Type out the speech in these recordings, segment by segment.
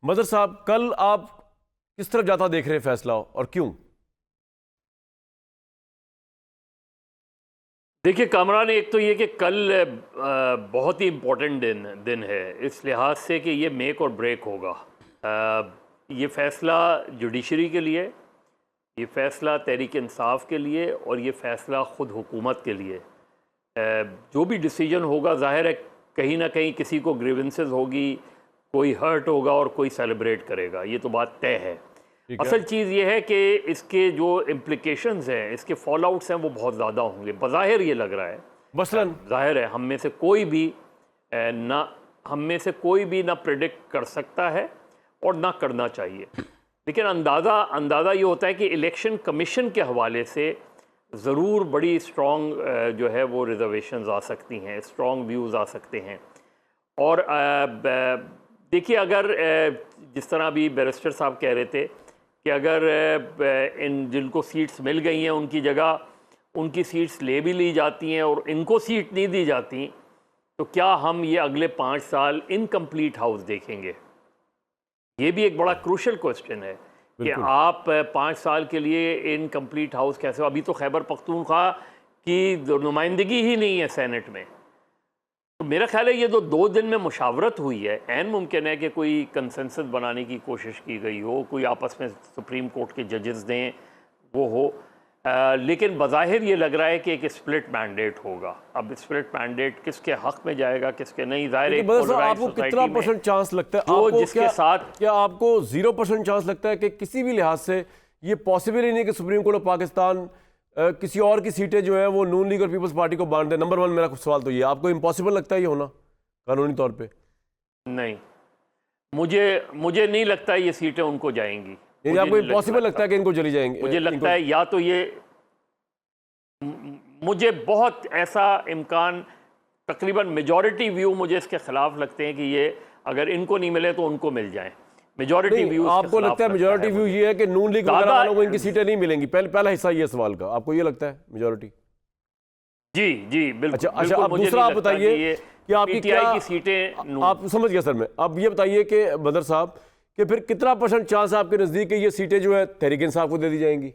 Mother साहब, कल आप किस तरफ जाता देख रहे हैं फैसला, और क्यों? देखिए कामरान, एक तो ये कि कल बहुत ही इम्पोर्टेंट दिन है इस लिहाज से कि ये मेक और ब्रेक होगा। ये फ़ैसला जुडिशरी के लिए, ये फ़ैसला तहरीक इंसाफ के लिए, और ये फ़ैसला ख़ुद हुकूमत के लिए। जो भी डिसीजन होगा, ज़ाहिर है कहीं ना कहीं किसी को ग्रीवेंसेस होगी, कोई हर्ट होगा और कोई सेलिब्रेट करेगा, ये तो बात तय है। असल चीज़ ये है कि इसके जो इम्प्लिकेशंस हैं, इसके फॉल आउट्स हैं, वो बहुत ज़्यादा होंगे। बज़ाहिर ये लग रहा है, मसलन ज़ाहिर है हम में से कोई भी ना प्रेडिक्ट कर सकता है और ना करना चाहिए, लेकिन अंदाज़ा ये होता है कि इलेक्शन कमीशन के हवाले से ज़रूर बड़ी स्ट्रॉन्ग जो है वो रिजर्वेशंस आ सकती हैं, स्ट्रॉन्ग व्यूज़ आ सकते हैं। और देखिए, अगर जिस तरह अभी बैरिस्टर साहब कह रहे थे कि अगर जिनको सीट्स मिल गई हैं उनकी जगह उनकी सीट्स ले भी ली जाती हैं और इनको सीट नहीं दी जाती, तो क्या हम ये अगले 5 साल इनकम्प्लीट हाउस देखेंगे? ये भी एक बड़ा क्रूशल क्वेश्चन है कि आप 5 साल के लिए इनकम्प्लीट हाउस कैसे? अभी तो खैबर पख्तूनख्वा की नुमाइंदगी ही नहीं है सेनेट में। तो मेरा ख्याल है ये जो 2 दिन में मुशावरत हुई है, ऐन मुमकिन है कि कोई कंसेंसस बनाने की कोशिश की गई हो, कोई आपस में सुप्रीम कोर्ट के जजेस दें वो हो, लेकिन बज़ाहिर ये लग रहा है कि एक स्प्लिट मैंडेट होगा। अब स्प्लिट मैंडेट किसके हक में जाएगा, किसके नहीं, ज़ाहिर है। आपको कितना % चांस लगता है, जो जिसके साथ, क्या आपको 0% चांस लगता है कि किसी भी लिहाज से ये पॉसिबल ही नहीं कि सुप्रीम कोर्ट ऑफ पाकिस्तान किसी और की सीटें जो है वो नून लीग और पीपल्स पार्टी को बांट दे? नंबर 1 मेरा सवाल तो ये, आपको इम्पॉसिबल लगता है ये होना कानूनी तौर पे? नहीं, मुझे नहीं लगता ये सीटें उनको जाएंगी। आपको इम्पॉसिबल लगता है कि इनको चली जाएंगी? मुझे लगता है या तो ये, मुझे बहुत ऐसा इम्कान, तकरीबन मेजॉरिटी व्यू मुझे इसके खिलाफ लगते हैं कि ये अगर इनको नहीं मिले तो उनको मिल जाए। मेजॉरिटी व्यू आपको लगता है मेजॉरिटी व्यू ये है कि नून लीग वगैरह वालों को इनकी सीटें नहीं मिलेंगी? पहला हिस्सा ये सवाल का, आपको ये लगता है मेजॉरिटी? जी बिल्कुल। अच्छा, अब दूसरा आप बताइए कि आपकी क्या की सीटें, आप समझ गया सर मैं। अब ये बताइए कि बदर साहब कि फिर कितना % चांस आपके नजदीक है ये सीटें जो है तहरीक इंसाफ को दे दी जाएंगी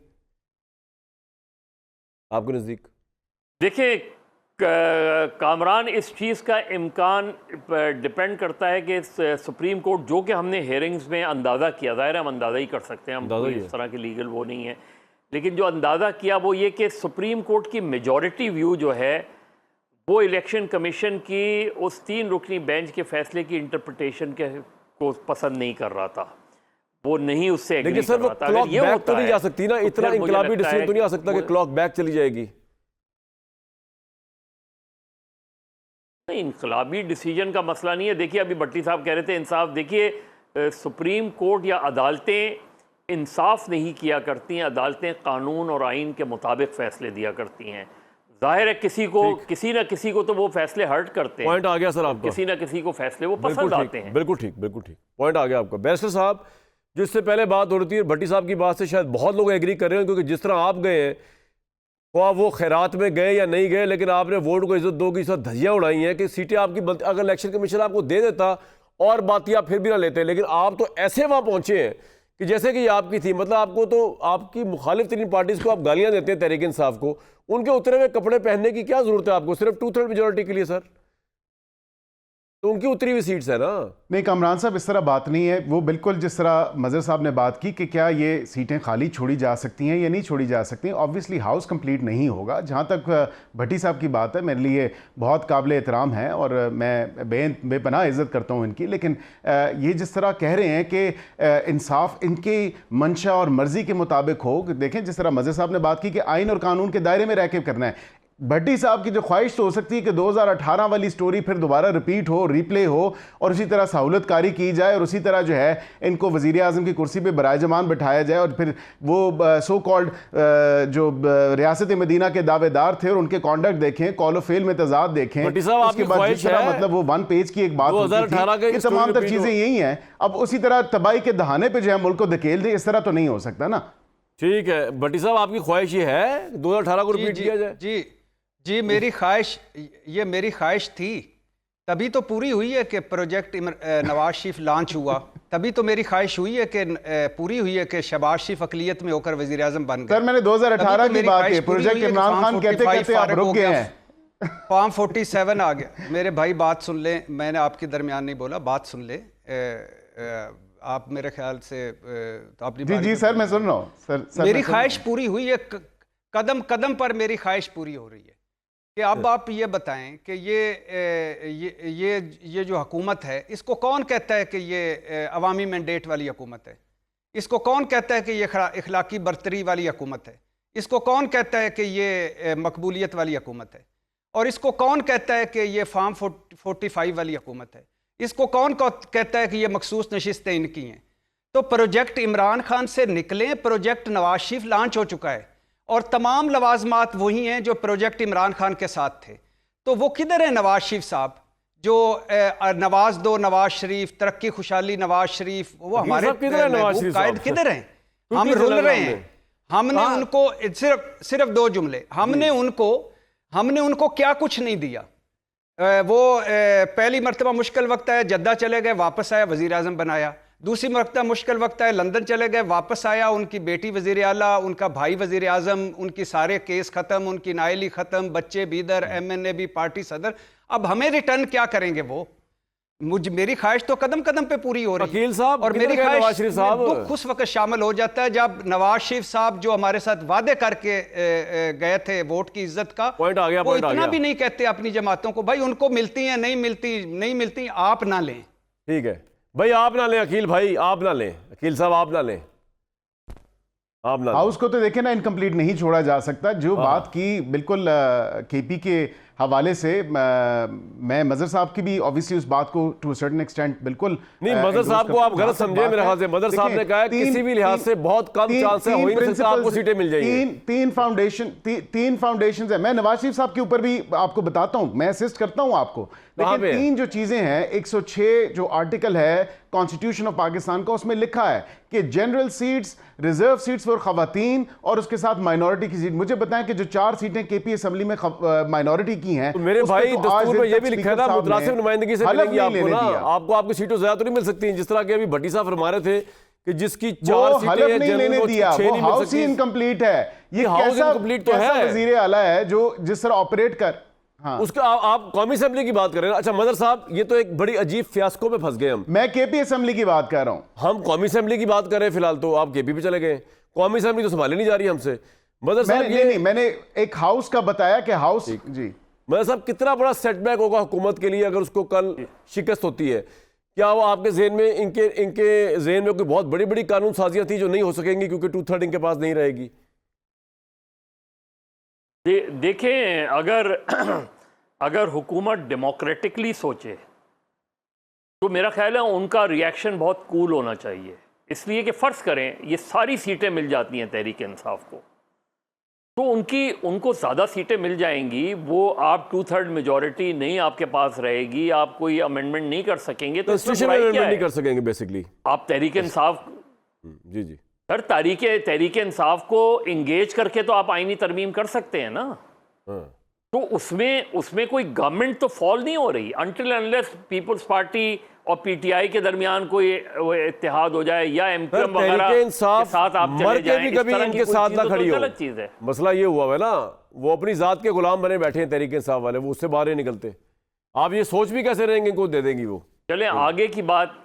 आपके नजदीक? देखिए कामरान, इस चीज़ का इम्कान डिपेंड करता है कि सुप्रीम कोर्ट, जो कि हमने हेयरिंग्स में अंदाज़ा किया, ज़ाहिर है हम अंदाज़ा ही कर सकते हैं, हम कोई इस तरह की लीगल वो नहीं है, लेकिन जो अंदाज़ा किया वो ये कि सुप्रीम कोर्ट की मेजॉरिटी व्यू जो है वो इलेक्शन कमीशन की उस 3 रुकनी बेंच के फैसले की इंटरप्रिटेशन को पसंद नहीं कर रहा था, वो नहीं उससे एग्री कर रहा था। क्लॉक बैक तो नहीं जा सकती ना, इतना इंकलाबी डिसीजन तो नहीं आ सकता कि क्लॉक बैक चली जाएगी? नहीं, इनकलाबी डिसीजन का मसला नहीं है। देखिए अभी भट्टी साहब कह रहे थे इंसाफ, देखिए सुप्रीम कोर्ट या अदालतें इंसाफ नहीं किया करती हैं, अदालतें कानून और आइन के मुताबिक फ़ैसले दिया करती हैं। ज़ाहिर है किसी ना किसी को तो वो फैसले हर्ट करते हैं। पॉइंट आ गया सर आपका। किसी ना किसी को फैसले वो पसंद आते हैं। बिल्कुल ठीक पॉइंट आ गया आपका। बैरिस्टर साहब, जो इससे पहले बात हो रही थी, भट्टी साहब की बात से शायद बहुत लोग एग्री कर रहे हैं, क्योंकि जिस तरह आप गए हैं, वो खैरात में गए या नहीं गए, लेकिन आपने वोट को इज्जत दो की साथ धज्जियां उड़ाई हैं कि सीटें आपकी, अगर इलेक्शन कमीशन आपको दे देता और बात आप फिर भी ना लेते, लेकिन आप तो ऐसे वहां पहुंचे हैं कि जैसे कि ये आपकी थी। मतलब आपको तो आपकी मुखालिफ तरीन पार्टीज को आप गालियां देते हैं, तहरीक इंसाफ को, उनके उतरे हुए कपड़े पहनने की क्या जरूरत है आपको सिर्फ 2/3 मेजोरिटी के लिए सर? तो उनकी उतरी हुई सीट्स है ना। नहीं कामरान साहब, इस तरह बात नहीं है। वो बिल्कुल जिस तरह मज़र साहब ने बात की कि क्या ये सीटें खाली छोड़ी जा सकती हैं या नहीं छोड़ी जा सकती हैं, ऑब्वियसली हाउस कंप्लीट नहीं होगा। जहाँ तक भट्टी साहब की बात है, मेरे लिए बहुत काबिल एहतराम है और मैं बेपनाह इज़्ज़त करता हूँ इनकी, लेकिन ये जिस तरह कह रहे हैं कि इंसाफ इनकी मंशा और मर्ज़ी के मुताबिक हो, देखें जिस तरह मज़र साहब ने बात की कि आइन और कानून के दायरे में रह के करना है, भट्टी साहब की जो ख्वाहिश तो हो सकती है कि 2018 वाली स्टोरी फिर दोबारा रिपीट हो, रिप्ले हो, और उसी तरह सहूलतकारी की जाए और उसी तरह जो है इनको वज़ीर आज़म की कुर्सी पे बराए जमान बिठाया जाए और फिर वो सो कॉल्ड जो रियासत मदीना के दावेदार थे और उनके कॉन्डक्ट देखें, कॉल ऑफ फेल में तजाद देखें, उसके बाद जिस तरह मतलब वो 1 पेज की एक बात होती थी, तमाम तर चीज़ें यही हैं। अब उसी तरह तबाही के दहाने पर जो है मुल्क को धकेल दे, इस तरह तो नहीं हो सकता ना। ठीक है भट्टी साहब, आपकी ख्वाहिश ये है 2018 को रिपीट किया जाए? जी मेरी ख्वाहिश थी, तभी तो पूरी हुई है कि प्रोजेक्ट नवाज शरीफ लॉन्च हुआ, तभी तो मेरी ख्वाहिश हुई है कि पूरी हुई है कि शहबाज शरीफ अकलियत में होकर वजीर आज़म बन गए। सर मैंने 2018 की बात की, प्रोजेक्ट इमरान खान कहते कहते आप रुक गए हैं। फॉर्म 47 आ गया। मेरे भाई बात सुन लें, मैंने आपके दरमियान नहीं बोला, बात सुन लें। आप मेरे ख्याल से तो अपनी जी सर मैं सुन रहा हूँ सर। मेरी ख्वाहिश पूरी हुई है, कदम कदम पर मेरी ख्वाहिश पूरी हो रही है कि अब आप ये बताएं कि ये जो हुकूमत है, इसको कौन कहता है कि ये अवामी मैंडेट वाली हुकूमत है? इसको कौन कहता है कि ये इखलाकी बरतरी वाली हुकूमत है? इसको कौन कहता है कि ये मकबूलियत वाली हुकूमत है? और इसको कौन कहता है कि ये फार्म 45 वाली हुकूमत है? इसको कौन कहता है कि ये मखसूस नशिस्तें इनकी हैं? तो प्रोजेक्ट इमरान खान से निकलें, प्रोजेक्ट नवाज शरीफ लॉन्च हो चुका है और तमाम लवाजमात वही हैं जो प्रोजेक्ट इमरान खान के साथ थे। तो वो किधर है नवाज शरीफ साहब, जो नवाज दो नवाज शरीफ, तरक्की खुशहाली नवाज शरीफ, वो हमारे कायद किधर हैं? हम रुल रहे हैं। हमने उनको सिर्फ 2 जुमले, हमने उनको क्या कुछ नहीं दिया। वो पहली मरतबा मुश्किल वक्त आया, जद्दा चले गए, वापस आया, वजीर आज़म बनाया। दूसरी मरतबा मुश्किल वक्त आया, लंदन चले गए, वापस आया, उनकी बेटी वजीर आला, उनका भाई वजीर आज़म, उनकी सारे केस ख़त्म, उनकी नायली ख़त्म, बच्चे भी इधर, MNA भी, पार्टी सदर। अब हमें रिटर्न क्या करेंगे वो? मेरी ख्वाहिश तो कदम कदम पे पूरी हो रही है। साहब, और मेरी ख्वाहिश दुख उस वक्त शामिल हो जाता है जब नवाज शरीफ साहब जो हमारे साथ वादे करके गए थे वोट की इज्जत का, पॉइंट आ गया, वो इतना भी नहीं कहते अपनी जमातों को, भाई उनको मिलती हैं, नहीं मिलती आप ना लें। ठीक है भाई, आप ना लें, अकील भाई आप ना लें, अकील साहब आप ना लें, आप ना। हाउस को तो देखें ना, इनकम्प्लीट नहीं छोड़ा जा सकता। जो बात की बिल्कुल KP के हवाले से, मैं मजहर साहब की भी ऑब्वियसली उस बात को टू सर्टेन एक्सटेंट बिल्कुल नहीं, मजहर साहब को आप गलत समझे मेरे ख्याल से। मजहर साहब ने कहा है किसी भी लिहाज से बहुत कम चांस है, हो ही नहीं सकता आपको सीटें मिल जाएंगी। तीन फाउंडेशन है। मैं नवाज शरीफ साहब के ऊपर भी आपको बताता हूं, मैं असिस्ट करता हूं आपको, लेकिन 3 जो चीजें हैं, 106 जो आर्टिकल है कॉन्स्टिट्यूशन ऑफ पाकिस्तान का, उसमें लिखा है कि general seats, reserve seats for खवातीन और उसके साथ माइनॉरिटी की सीट। मुझे बताएं कि जो 4 सीटें KP असेंबली में माइनॉरिटी की हैं, तो मेरे भाई दस्तूर में ये भी लिखा था मुतनासिब नुमाइंदगी से मिलेंगी आपको ना, आपको आपकी सीटों ज्यादा तो नहीं मिल सकती, जिस तरह के अभी भट्टी साहब फरमा रहे थे कि जिसकी 4 सीटें नहीं लेने दिया, वो हाउस ही इनकम्प्लीट है। ये हाउस इनकम्प्लीट तो है, वजीर आला है जो जिस तरह ऑपरेट कर। हाँ। उसका आप कौमी असेंबली की बात कर रहे हैं। अच्छा मदर साहब, ये तो एक बड़ी अजीब फियास्को में फंस गए हम। मैं KP असेंबली की बात कर रहा हूं। हम कौमी असेंबली की बात कर रहे हैं फिलहाल, तो आप KP पे चले गए। कौमी असेंबली तो संभाली नहीं जा रही हमसे। मदर साहब नहीं, मैंने एक हाउस का बताया कि हाउस जी। मदर साहब, कितना बड़ा सेटबैक होगा हुकूमत के लिए अगर उसको कल शिकस्त होती है? क्या वो आपके जेहन में, इनके जेहन में कोई बहुत बड़ी बड़ी कानून साजियां थी जो नहीं हो सकेंगी क्योंकि 2/3 इनके पास नहीं रहेगी? देखें, अगर हुकूमत डेमोक्रेटिकली सोचे तो मेरा ख्याल है उनका रिएक्शन बहुत कूल होना चाहिए। इसलिए कि फ़र्ज़ करें ये सारी सीटें मिल जाती हैं तहरीक इंसाफ को, तो उनको ज़्यादा सीटें मिल जाएंगी, वो आप 2/3 मेजॉरिटी नहीं आपके पास रहेगी, आप कोई अमेंडमेंट नहीं कर सकेंगे, तो नहीं कर सकेंगे बेसिकली आप तहरीक इंसाफ। जी सर, तहरीक इंसाफ को इंगेज करके तो आप आईनी तरमीम कर सकते हैं ना। तो उसमें कोई गवर्नमेंट तो फॉल नहीं हो रही अनटिल अनलेस पीपल्स पार्टी और PTI के दरमियान कोई इत्तेहाद हो जाए या MQM वगैरह के साथ आप चले जाएं, कभी इनके साथ ना खड़ी हो। अलग चीज़ है। मसला ये हुआ है ना, वो अपनी जात के गुलाम बने बैठे हैं तहरीक इंसाफ वाले, वो उससे बाहर नहीं निकलते। आप ये सोच भी कैसे रहेंगे इनको दे देंगी वो? चलें आगे की बात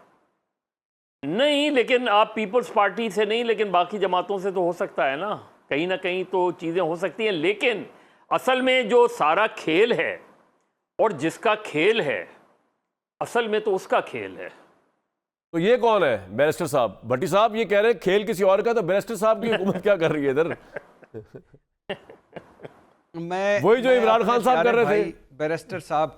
नहीं, लेकिन आप पीपल्स पार्टी से नहीं, लेकिन बाकी जमातों से तो हो सकता है ना, कहीं ना कहीं तो चीज़ें हो सकती हैं। लेकिन असल में जो सारा खेल है और जिसका खेल है असल में तो उसका खेल है। तो ये कौन है? बैरिस्टर साहब, भट्टी साहब ये कह रहे हैं खेल किसी और का, तो बैरिस्टर साहब की हुकूमत क्या कर रही है इधर? वही जो इमरान खान साहब कर रहे थे। बैरिस्टर साहब,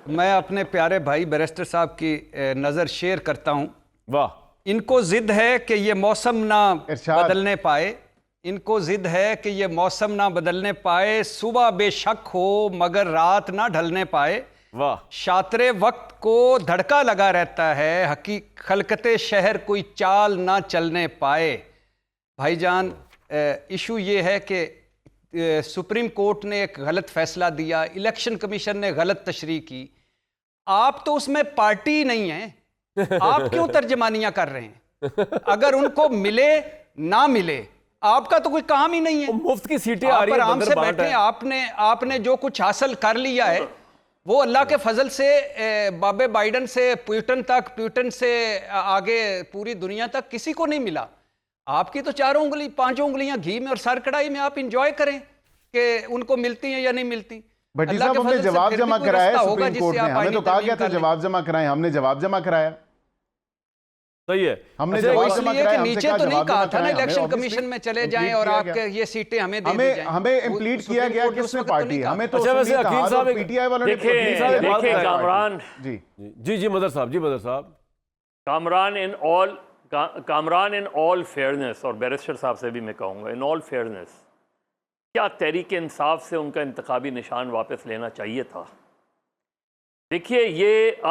मैं अपने प्यारे भाई बैरिस्टर साहब की नज़र शेयर करता हूं। वाह। इनको जिद है कि ये मौसम ना बदलने पाए, इनको जिद है कि ये मौसम ना बदलने पाए, सुबह बेशक हो मगर रात ना ढलने पाए। वाह। शातरे वक्त को धड़का लगा रहता है, खलकते शहर कोई चाल ना चलने पाए। भाईजान, इशू ये है कि सुप्रीम कोर्ट ने एक गलत फैसला दिया, इलेक्शन कमीशन ने गलत तशरीह की, आप तो उसमें पार्टी नहीं हैं, आप क्यों तर्जमानियां कर रहे हैं? अगर उनको मिले ना मिले, आपका तो कोई काम ही नहीं है। मुफ्त की सीटें आ आप रही हैं, आराम बंदर से बांट बैठे, है। आपने जो कुछ हासिल कर लिया है वो अल्लाह के फजल से बाबे बाइडन से प्यूटन से आगे पूरी दुनिया तक किसी को नहीं मिला। आपकी तो 4 उंगली 5 उंगलियां घी में और सर कढ़ाई में आप इंजॉय करें कि उनको मिलती हैं या नहीं मिलती। भट्टी अल्लाह साहब के हमने फजल से जवाब फिर भी जमा कोई कराया रास्ता है होगा सुप्रीम कोर्ट जिससे में, आप हमें तो आईनी कहा तरमीम गया था कर लें। जवाब जमा कराएं, हमने जवाब जमा कराया। सही है। हमने अच्छा, जवाब वो जमा इसलिए कराया, कि हमसे नीचे कहा तो नहीं जवाब कहा जमा था ना कराएं। इलेक्शन हमें कमीशन में चले जाएं और किया आपके गया। ये सीटें हमें दे दी जाएं। हमें वो इम्प्लीट सुप्रीम किया गया कोर्ट ने उस किसने वक्त तो पार्टी, नहीं कहा। हमें तो अच्छा, वैसे सुनील अकील कहार साहब और एक- पीटीआई वालों ने देखिए तकलीफ दी है। बात देखिए कराएं। कामरान जी जी मदर साहब। कामरान इन ऑल फेयरनेस, और बैरिस्टर साहब से भी मैं कहूँगा इन ऑल फेयरनेस, क्या तहरीक इंसाफ से उनका इंतखाबी निशान वापस लेना चाहिए था? देखिए, ये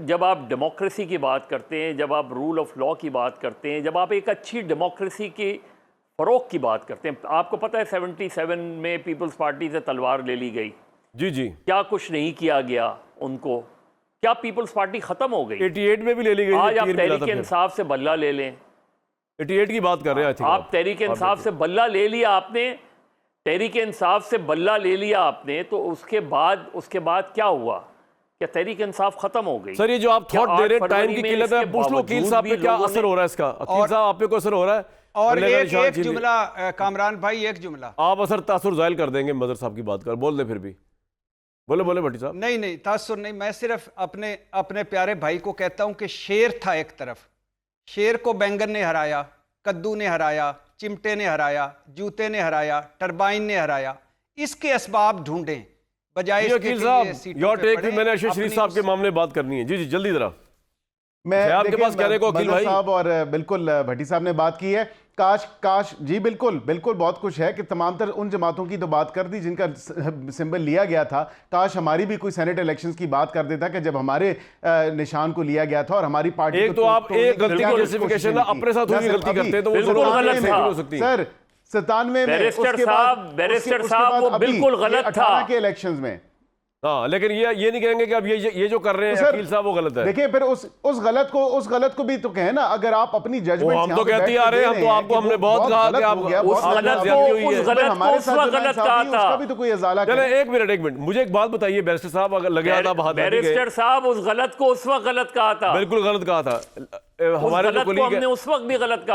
जब आप डेमोक्रेसी की बात करते हैं, जब आप रूल ऑफ लॉ की बात करते हैं, जब आप एक अच्छी डेमोक्रेसी की फ़रोग की बात करते हैं, आपको पता है 77 में पीपल्स पार्टी से तलवार ले ली गई, जी क्या कुछ नहीं किया गया उनको? क्या पीपल्स पार्टी ख़त्म हो गई? 88 में भी ले ली गई। आज आप तीर मिला था तहरीक फिर। इंसाफ से बदला ले लें। 88 की बात कर रहे हैं, I think आप तहरीक इंसाफ से बदला ले लिया आपने, तहरीक इंसाफ से बदला ले लिया आपने, तो उसके बाद क्या हुआ? क्या तहरीक इंसाफ खत्म हो गई? सर, ये जो आप क्या थॉट दे रहे हैं 8 टाइम फरवरी की में किल्लत है, इसके पूछ लो वकील बावजूद साहब भी पे क्या लोगों असर ने- हो रहा है इसका। वकील साहब, आप पे कोई असर हो रहा है? और अल्लाह का एक निशान छीन लिया। जुमला कामरान भाई, एक जुमला। आप असर तासुर जाहिर कर देंगे मदर साहब की बात कर, बोल दे फिर भी। बोले भट्टी साहब। नहीं तासुर नहीं, मैं सिर्फ अपने प्यारे भाई को कहता हूं कि शेर था एक तरफ, शेर को बैंगन ने हराया, कद्दू ने हराया, चिमटे ने हराया, जूते ने हराया, टरबाइन ने हराया। इसके असबाब ढूंढें बजाय जी इसके वकील कि ये साहब, सीटों योर पे टेक, पड़े। मैंने अशरफ शरीफ अपनी साहब के उस- मामले बात करनी है। जी जल्दी जरा। मैं है आपके देखिए, पास कहने को वकील मदर भाई? साहब और बिल्कुल भट्टी साहब ने बात की है। काश जी बिल्कुल बहुत कुछ है कि तमाम तर उन जमातों की तो बात कर दी जिनका सिंबल लिया गया था। काश हमारी भी कोई सेनेट इलेक्शंस की बात कर देता कि जब हमारे निशान को लिया गया था और हमारी पार्टी एक को तो आप तोड़ने एक की गलती क्या की कोशिश जस्टिफिकेशन नहीं की। अपने साथ हुई ना सिर्फ गलती अभी, करते हैं तो वो बिल्कुल जरूर गलत नहीं था। हो सकती। सर 97 में बैरिस्टर उसके साहब, बाद बैरिस्टर उसके साहब, बाद वो अभी, बिल्कुल ये गलत 18 था। के इलेक्शंस में। हाँ, लेकिन ये नहीं कहेंगे कि अब ये जो कर रहे हैं सर, वकील साहब वो गलत है। देखिए फिर उस गलत को भी तो कहें ना। अगर आप अपनी जजमेंट हम तो कहते ही आ रहे हैं, हम तो आपको हमने बहुत कहा कि आप उस गलत को उस वक्त गलत कहा था। उसका भी तो कोई अजाला चले करें। एक मिनट मुझे एक बात बताइए बैरिस्टर साहब, अगर लगे हाथ आप हाथ लगे बैरिस्टर साहब, उस गलत को उस वक्त गलत कहा था, बिल्कुल गलत कहा था। उस हमारे गलत जो को colleague हमने है, उस वक्त भी गलत कहा